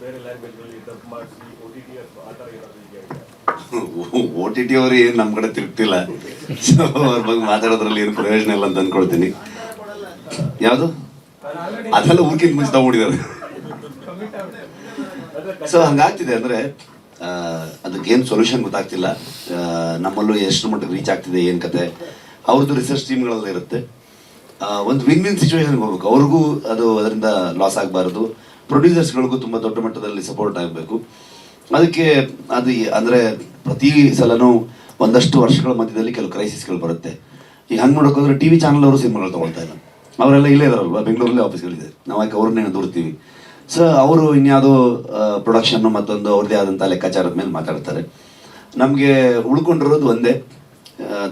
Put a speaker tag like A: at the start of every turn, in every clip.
A: ಬೇರೆ ಲ್ಯಾಂಗ್ವೇಜ್ಗಳಲ್ಲಿ ಡಬ್ ಮಾಡಿಸಿ OTT ಆ ಥರ ಏನಾದರೂ ಇದೆಯಾ?
B: OTT ಅವರು ಏನು ನಮ್ಮ ಕಡೆ ತಿರುಗ್ತಿಲ್ಲ, ಸೊ ಅವ್ರ ಬಗ್ಗೆ ಮಾತಾಡೋದ್ರಲ್ಲಿ ಏನು ಪ್ರಯೋಜನ ಇಲ್ಲ ಅಂತ ಅಂದ್ಕೊಳ್ತೀನಿ. ಯಾವುದು ಅದೆಲ್ಲ ಊರ್ಕಿಂತ ಮುಂಚೆ ತಗೊಂಡಿದ್ದಾರೆ. ಸೊ ಹಂಗಾಗ್ತಿದೆ ಅಂದರೆ ಅದಕ್ಕೇನು ಸೊಲ್ಯೂಷನ್ ಗೊತ್ತಾಗ್ತಿಲ್ಲ. ನಮ್ಮಲ್ಲೂ ಎಷ್ಟು ಮಟ್ಟಿಗೆ ರೀಚ್ ಆಗ್ತಿದೆ ಏನು ಕತೆ, ಅವ್ರದ್ದು ರಿಸರ್ಚ್ ಟೀಮ್ಗಳೆಲ್ಲ ಇರುತ್ತೆ. ಒಂದು ವಿನ್ ವಿನ್ ಸಿಚುವೇಶನ್ಗೆ ಹೋಗ್ಬೇಕು. ಅವ್ರಿಗೂ ಅದರಿಂದ ಲಾಸ್ ಆಗಬಾರ್ದು, ಪ್ರೊಡ್ಯೂಸರ್ಸ್ಗಳಿಗೂ ತುಂಬ ದೊಡ್ಡ ಮಟ್ಟದಲ್ಲಿ ಸಪೋರ್ಟ್ ಆಗಬೇಕು. ಅದಕ್ಕೆ ಅಂದರೆ ಪ್ರತಿ ಸಲನೂ ಒಂದಷ್ಟು ವರ್ಷಗಳ ಮಧ್ಯದಲ್ಲಿ ಕೆಲವು ಕ್ರೈಸಿಸ್ಗಳು ಬರುತ್ತೆ. ಈಗ ಹಂಗೆ ನೋಡೋಕೋದ್ರೆ TV ಚಾನಲ್ ಅವರು ಸಿನಿಮಾಗಳು ತೊಗೊಳ್ತಾ ಇಲ್ಲ. ಅವರೆಲ್ಲ ಇಲ್ಲೇ ಇದಾರಲ್ವ, ಬೆಂಗಳೂರಲ್ಲೇ ಆಫೀಸ್ಗಳಿದೆ, ನಾವು ಯಾಕೆ ಅವ್ರನ್ನೇ ದೂರ್ತೀವಿ. ಸೊ ಅವರು ಇನ್ಯಾವುದೋ ಪ್ರೊಡಕ್ಷನ್ನು ಮತ್ತೊಂದು ಅವ್ರದ್ದೇ ಆದಂಥ ಲೆಕ್ಕಾಚಾರದ ಮೇಲೆ ಮಾತಾಡ್ತಾರೆ. ನಮಗೆ ಉಳ್ಕೊಂಡಿರೋದು ಒಂದೇ,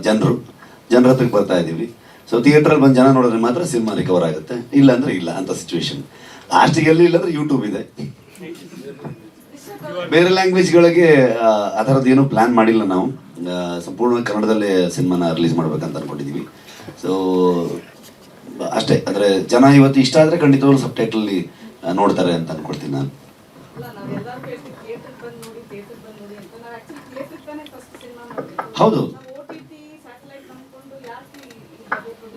B: ಜನರ ಹತ್ರಕ್ಕೆ ಬರ್ತಾ ಇದ್ದೀವಿ. ಸೊ ಥಿಯೇಟ್ರಲ್ಲಿ ಬಂದು ಜನ ನೋಡಿದ್ರೆ ಮಾತ್ರ ಸಿನಿಮಾ ರಿಕವರ್ ಆಗುತ್ತೆ, ಇಲ್ಲ ಅಂದರೆ ಇಲ್ಲ ಅಂತ ಸಿಚುವೇಶನ್. ಲಾಸ್ಟಿಗೆ ಎಲ್ಲಿ ಇಲ್ಲಾಂದ್ರೆ ಯೂಟ್ಯೂಬ್ ಇದೆ. ಬೇರೆ ಲ್ಯಾಂಗ್ವೇಜ್ಗಳಿಗೆ ಆ ಥರದ್ದು ಏನೂ ಪ್ಲ್ಯಾನ್ ಮಾಡಿಲ್ಲ ನಾವು. ಸಂಪೂರ್ಣವಾಗಿ ಕನ್ನಡದಲ್ಲೇ ಸಿನಿಮಾನ ರಿಲೀಸ್ ಮಾಡ್ಬೇಕಂತ ಅಂದ್ಕೊಂಡಿದ್ದೀವಿ. ಸೊ ಅಷ್ಟೇ. ಅಂದರೆ ಜನ ಇವತ್ತು ಇಷ್ಟ ಆದರೆ ಖಂಡಿತವಾಗ್ಲೂ ಸಬ್ ಟೈಟಲಲ್ಲಿ ನೋಡ್ತಾರೆ ಅಂತ ಅಂದ್ಕೊಳ್ತೀನಿ ನಾನು. ಹೌದು,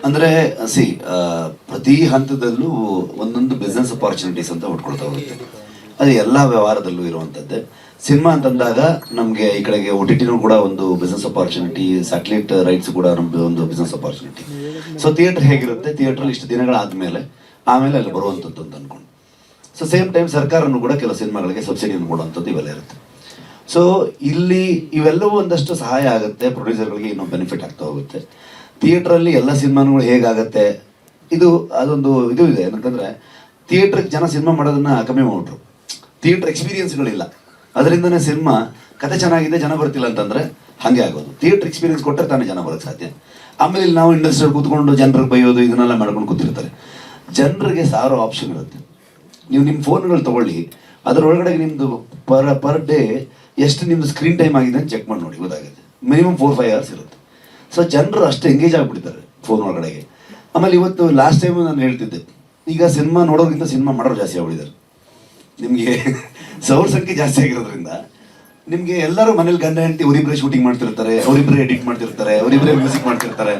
B: ಅಂದರೆ ಪ್ರತಿ ಹಂತದಲ್ಲೂ ಒಂದೊಂದು ಬಿಸ್ನೆಸ್ ಅಪಾರ್ಚುನಿಟೀಸ್ ಅಂತ ಹುಡ್ಕೊಳ್ತಾ ಹೋಗುತ್ತೆ. ಅದು ಎಲ್ಲ ವ್ಯವಹಾರದಲ್ಲೂ ಇರುವಂಥದ್ದೇ. ಸಿನಿಮಾ ಅಂತಂದಾಗ ನಮಗೆ ಈ ಕಡೆಗೆ OTTನೂ ಕೂಡ ಒಂದು ಬಿಸ್ನೆಸ್ ಅಪಾರ್ಚುನಿಟಿ, ಸ್ಯಾಟಲೈಟ್ ರೈಟ್ಸ್ ಕೂಡ ನಮ್ಮದು ಒಂದು ಬಿಸ್ನೆಸ್ ಅಪಾರ್ಚುನಿಟಿ. ಸೊ ಥಿಯೇಟರ್ ಹೇಗಿರುತ್ತೆ, ಥಿಯೇಟ್ರಲ್ಲಿ ಇಷ್ಟು ದಿನಗಳಾದಮೇಲೆ ಆಮೇಲೆ ಅಲ್ಲಿ ಬರುವಂಥದ್ದು ಅಂತ ಅಂದ್ಕೊಂಡು. ಸೊ ಸೇಮ್ ಟೈಮ್ ಸರ್ಕಾರನೂ ಕೂಡ ಕೆಲವು ಸಿನಿಮಾಗಳಿಗೆ ಸಬ್ಸಿಡಿಯನ್ನು ಕೊಡುವಂಥದ್ದು ಇವೆಲ್ಲ ಇರುತ್ತೆ. ಸೊ ಇಲ್ಲಿ ಇವೆಲ್ಲವೂ ಒಂದಷ್ಟು ಸಹಾಯ ಆಗುತ್ತೆ, ಪ್ರೊಡ್ಯೂಸರ್ಗಳಿಗೆ ಇನ್ನೂ ಬೆನಿಫಿಟ್ ಆಗ್ತಾ ಹೋಗುತ್ತೆ. ಥಿಯೇಟ್ರಲ್ಲಿ ಎಲ್ಲ ಸಿನಿಮಾಗಳು ಹೇಗಾಗತ್ತೆ, ಅದೊಂದು ಇದೆ. ಏನಂತಂದರೆ ಥಿಯೇಟ್ರಿಗೆ ಜನ ಸಿನಿಮಾ ಮಾಡೋದನ್ನು ಕಮ್ಮಿ ಮಾಡ್ಬಿಟ್ರು. ಥಿಯೇಟ್ರ್ ಎಕ್ಸ್ಪೀರಿಯನ್ಸ್ಗಳಿಲ್ಲ, ಅದರಿಂದನೇ ಸಿನಿಮಾ ಕತೆ ಚೆನ್ನಾಗಿದೆ ಜನ ಬರ್ತಿಲ್ಲ ಅಂತಂದರೆ ಹಾಗೆ ಆಗೋದು. ಥಿಯೇಟ್ರ್ ಎಕ್ಸ್ಪೀರಿಯನ್ಸ್ ಕೊಟ್ಟರೆ ತಾನೇ ಜನ ಬರೋಕ್ಕೆ ಸಾಧ್ಯ. ಆಮೇಲೆ ಇಲ್ಲಿ ನಾವು ಇಂಡಸ್ಟ್ರಿಯಲ್ಲಿ ಕೂತ್ಕೊಂಡು ಜನರಿಗೆ ಬೈಯೋದು ಇದನ್ನೆಲ್ಲ ಮಾಡ್ಕೊಂಡು ಕೂತಿರ್ತಾರೆ. ಜನರಿಗೆ 1000 ಆಪ್ಷನ್ ಇರುತ್ತೆ. ನೀವು ನಿಮ್ಮ ಫೋನ್ಗಳು ತೊಗೊಳ್ಳಿ, ಅದರೊಳಗಡೆ ನಿಮ್ಮದು ಪರ್ ಡೇ ಎಷ್ಟು ನಿಮ್ಮದು ಸ್ಕ್ರೀನ್ ಟೈಮ್ ಆಗಿದೆ ಅಂತ ಚೆಕ್ ಮಾಡಿ ನೋಡಿ, ಗೊತ್ತಾಗುತ್ತೆ. ಮಿನಿಮಮ್ 4-5 hours ಇರುತ್ತೆ. ಸೊ ಜನರು ಅಷ್ಟು ಎಂಗೇಜ್ ಆಗಿಬಿಡ್ತಾರೆ ಫೋನ್ ಒಳಗಡೆಗೆ. ಆಮೇಲೆ ಇವತ್ತು ಲಾಸ್ಟ್ ಟೈಮು ನಾನು ಹೇಳ್ತಿದ್ದೆ, ಈಗ ಸಿನಿಮಾ ನೋಡೋದ್ರಿಂದ ಸಿನಿಮಾ ಮಾಡೋರು ಜಾಸ್ತಿ ಆಗ್ಬಿಟ್ಟಿದ್ದಾರೆ. ನಿಮಗೆ ಸೌರ್ ಸಂಖ್ಯೆ ಜಾಸ್ತಿ ಆಗಿರೋದ್ರಿಂದ ನಿಮಗೆ ಎಲ್ಲರೂ ಮನೇಲಿ ಗಂಡ ಹೆಂಡತಿ ಅವರಿಬ್ಬರೇ ಶೂಟಿಂಗ್ ಮಾಡ್ತಿರ್ತಾರೆ, ಅವರಿಬ್ಬರೇ ಎಡಿಟ್ ಮಾಡ್ತಿರ್ತಾರೆ, ಅವರಿಬ್ಬರೇ ಮ್ಯೂಸಿಕ್ ಮಾಡ್ತಿರ್ತಾರೆ,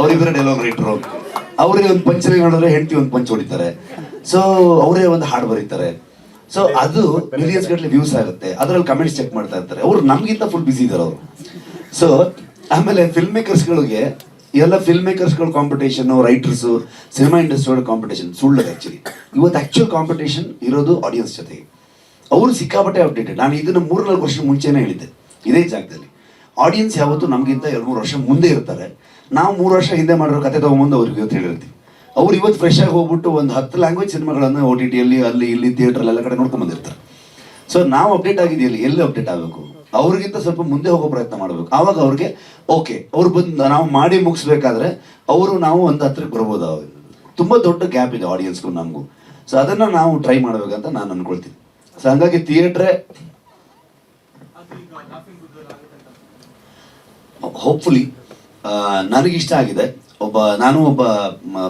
B: ಅವರಿಬ್ಬರೇ ಡೈಲಾಗ್ ರೈಟ್ರು, ಅವರೇ ಒಂದು ಪಂಚನೆ ನೋಡಿದ್ರೆ ಹೆಂಡತಿ ಒಂದು ಪಂಚ್ ಹೊಡಿತಾರೆ. ಸೊ ಅವರೇ ಒಂದು ಹಾಡು ಬರೀತಾರೆ. ಸೊ ಅದು ಮಿಲಿಯನ್ಸ್ ಗಟ್ಟಲೆ ವ್ಯೂಸ್ ಆಗುತ್ತೆ. ಅದರಲ್ಲಿ ಕಮೆಂಟ್ಸ್ ಚೆಕ್ ಮಾಡ್ತಾ ಇರ್ತಾರೆ. ಅವರು ನಮಗಿಂತ ಫುಲ್ ಬಿಸಿ ಇದ್ದಾರೆ ಅವರು. ಸೊ ಆಮೇಲೆ ಫಿಲ್ಮ್ ಮೇಕರ್ಸ್ಗಳಿಗೆ ಎಲ್ಲ ಫಿಲ್ಮ್ ಮೇಕರ್ಸ್ಗಳ ಕಾಂಪಿಟೇಷನ್ನು, ರೈಟರ್ಸು, ಸಿನಿಮಾ ಇಂಡಸ್ಟ್ರಿಗಳ ಕಾಂಪಿಟೇಷನ್ ಸುಳ್ಳದು. ಆ್ಯಕ್ಚುಲಿ ಇವತ್ತು ಆ್ಯಕ್ಚುಯಲ್ ಕಾಂಪಿಟೇಷನ್ ಇರೋದು ಆಡಿಯನ್ಸ್ ಜೊತೆಗೆ. ಅವರು ಸಿಕ್ಕಾಪಟ್ಟೆ ಅಪ್ಡೇಟೆಡ್. ನಾನು ಇದನ್ನು 3-4 ವರ್ಷ ಮುಂಚೆನೇ ಹೇಳಿದ್ದೆ ಇದೇ ಜಾಗದಲ್ಲಿ. ಆಡಿಯನ್ಸ್ ಯಾವತ್ತು ನಮಗಿಂತ 2-3 ವರ್ಷ ಮುಂದೆ ಇರ್ತಾರೆ. ನಾವು 3 ವರ್ಷ ಹಿಂದೆ ಮಾಡಿರೋ ಕತೆ ತೊಗೊಂಬಂದು ಅವ್ರಿಗೆ ಇವತ್ತು ಹೇಳಿರ್ತೀವಿ. ಅವ್ರು ಇವತ್ತು ಫ್ರೆಶ್ ಆಗಿ ಹೋಗ್ಬಿಟ್ಟು ಒಂದು 10 ಲ್ಯಾಂಗ್ವೇಜ್ ಸಿನಿಮಾಗಳನ್ನು OTTಯಲ್ಲಿ ಅಲ್ಲಿ ಇಲ್ಲಿ ಥಿಯೇಟ್ರಲ್ಲಿ ಎಲ್ಲ ಕಡೆ ನೋಡ್ಕೊಂಡು ಬಂದಿರ್ತಾರೆ. ಸೊ ನಾವು ಅಪ್ಡೇಟ್ ಆಗಿದೆಯಲ್ಲ, ಎಲ್ಲಿ ಅಪ್ಡೇಟ್ ಆಗಬೇಕು, ಅವ್ರಿಗಿಂತ ಸ್ವಲ್ಪ ಮುಂದೆ ಹೋಗೋ ಪ್ರಯತ್ನ ಮಾಡಬೇಕು. ಆವಾಗ ಅವ್ರಿಗೆ ಓಕೆ, ಅವ್ರು ಬಂದು ನಾವು ಮಾಡಿ ಮುಗಿಸ್ಬೇಕಾದ್ರೆ ನಾವು ಒಂದು ಹತ್ರಕ್ಕೆ ಬರ್ಬೋದು. ಅವಾಗ ತುಂಬ ದೊಡ್ಡ ಗ್ಯಾಪ್ ಇದೆ ಆಡಿಯನ್ಸ್ಗೂ ನಮಗೂ. ಸೊ ಅದನ್ನು ನಾವು ಟ್ರೈ ಮಾಡಬೇಕಂತ ನಾನು ಅಂದ್ಕೊಳ್ತೀನಿ. ಸೊ ಹಂಗಾಗಿ ಥಿಯೇಟ್ರೇ ಹೋಪ್ಫುಲಿ ನನಗಿಷ್ಟ ಆಗಿದೆ. ನಾನು ಒಬ್ಬ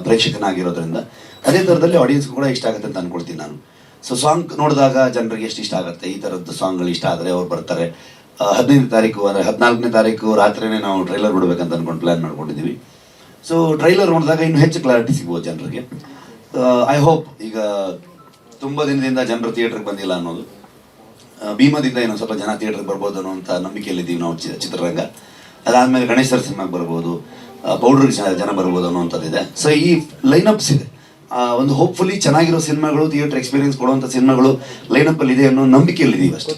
B: ಪ್ರೇಕ್ಷಕನಾಗಿರೋದ್ರಿಂದ ಅದೇ ಥರದಲ್ಲಿ ಆಡಿಯನ್ಸ್ಗೂ ಕೂಡ ಇಷ್ಟ ಆಗುತ್ತೆ ಅಂತ ಅಂದ್ಕೊಳ್ತೀನಿ ನಾನು. ಸೊ ಸಾಂಗ್ ನೋಡಿದಾಗ ಜನರಿಗೆ ಎಷ್ಟು ಇಷ್ಟ ಆಗುತ್ತೆ, ಈ ಥರದ್ದು ಸಾಂಗ್ಗಳು ಇಷ್ಟ ಆದರೆ ಅವ್ರು ಬರ್ತಾರೆ. 15ನೇ ತಾರೀಕು ಅಂದರೆ 14ನೇ ತಾರೀಕು ರಾತ್ರಿನೇ ನಾವು ಟ್ರೈಲರ್ ಬಿಡಬೇಕಂತ ಅಂದ್ಕೊಂಡು ಪ್ಲ್ಯಾನ್ ಮಾಡ್ಕೊಂಡಿದ್ದೀವಿ. ಸೊ ಟ್ರೈಲರ್ ನೋಡಿದಾಗ ಇನ್ನೂ ಹೆಚ್ಚು ಕ್ಲಾರಿಟಿ ಸಿಗ್ಬೋದು ಜನರಿಗೆ. ಐ ಹೋಪ್ ಈಗ ತುಂಬ ದಿನದಿಂದ ಜನರು ಥಿಯೇಟ್ರಿಗೆ ಬಂದಿಲ್ಲ ಅನ್ನೋದು, ಭೀಮದಿಂದ ಏನೋ ಸ್ವಲ್ಪ ಜನ ಥಿಯೇಟ್ರಿಗೆ ಬರ್ಬೋದು ಅನ್ನೋಂಥ ನಂಬಿಕೆಯಲ್ಲಿದ್ದೀವಿ ನಾವು ಚಿತ್ರರಂಗ. ಅದಾದಮೇಲೆ ಗಣೇಶ್ ಸರ್ ಸಿನಿಮಾಗೆ ಬರ್ಬೋದು, ಪೌಡ್ರಿಗೆ ಜನ ಬರ್ಬೋದು ಅನ್ನೋವಂಥದ್ದಿದೆ. ಸೊ ಈ ಲೈನಪ್ಸ್ ಇದೆ. ಒಂದು ಹೋಪ್ಫುಲಿ ಚೆನ್ನಾಗಿರೋ ಸಿನಿಮಾಗಳು, ಥಿಯೇಟರ್ ಎಕ್ಸ್ಪೀರಿಯನ್ಸ್ ಕೊಡುವಂಥ ಸಿನಿಮಾಗಳು ಲೈನಪ್ಪಲ್ಲಿ ಇದೆ ಅನ್ನೋ ನಂಬಿಕೆಯಲ್ಲಿದ್ದೀವಿ ಅಷ್ಟೇ.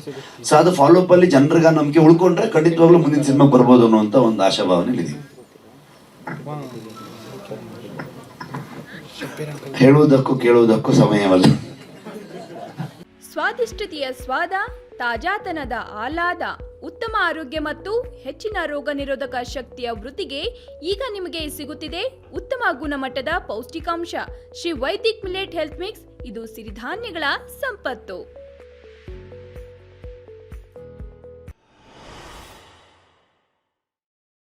B: ಸೊ ಅದು ಫಾಲೋಅಪ್ಪಲ್ಲಿ ಜನರಿಗೆ ನಂಬಿಕೆ ಉಳ್ಕೊಂಡ್ರೆ ಖಂಡಿತವಾಗ್ಲೂ ಮುಂದಿನ ಸಿನಿಮಾಗೆ ಬರ್ಬೋದು ಅನ್ನೋಂಥ ಒಂದು ಆಶಾಭಾವನೆಯಲ್ಲಿದ್ದೀವಿ. ಹೇಳುವುದಕ್ಕೂ ಕೇಳುವುದಕ್ಕೂ ಸಮಯವಲ್ಲ.
C: ಸ್ವಾದಿಷ್ಟತೆಯ ಸ್ವಾದ, ತಾಜಾತನದ ಆಹ್ಲಾದ, ಉತ್ತಮ ಆರೋಗ್ಯ ಮತ್ತು ಹೆಚ್ಚಿನ ರೋಗ ನಿರೋಧಕ ಶಕ್ತಿಯ ವೃದ್ಧಿಗೆ ಈಗ ನಿಮಗೆ ಸಿಗುತ್ತಿದೆ ಉತ್ತಮ ಗುಣಮಟ್ಟದ ಪೌಷ್ಟಿಕಾಂಶ. Shri Vaidik millet health mix, ಇದು ಸಿರಿಧಾನ್ಯಗಳ ಸಂಪತ್ತು.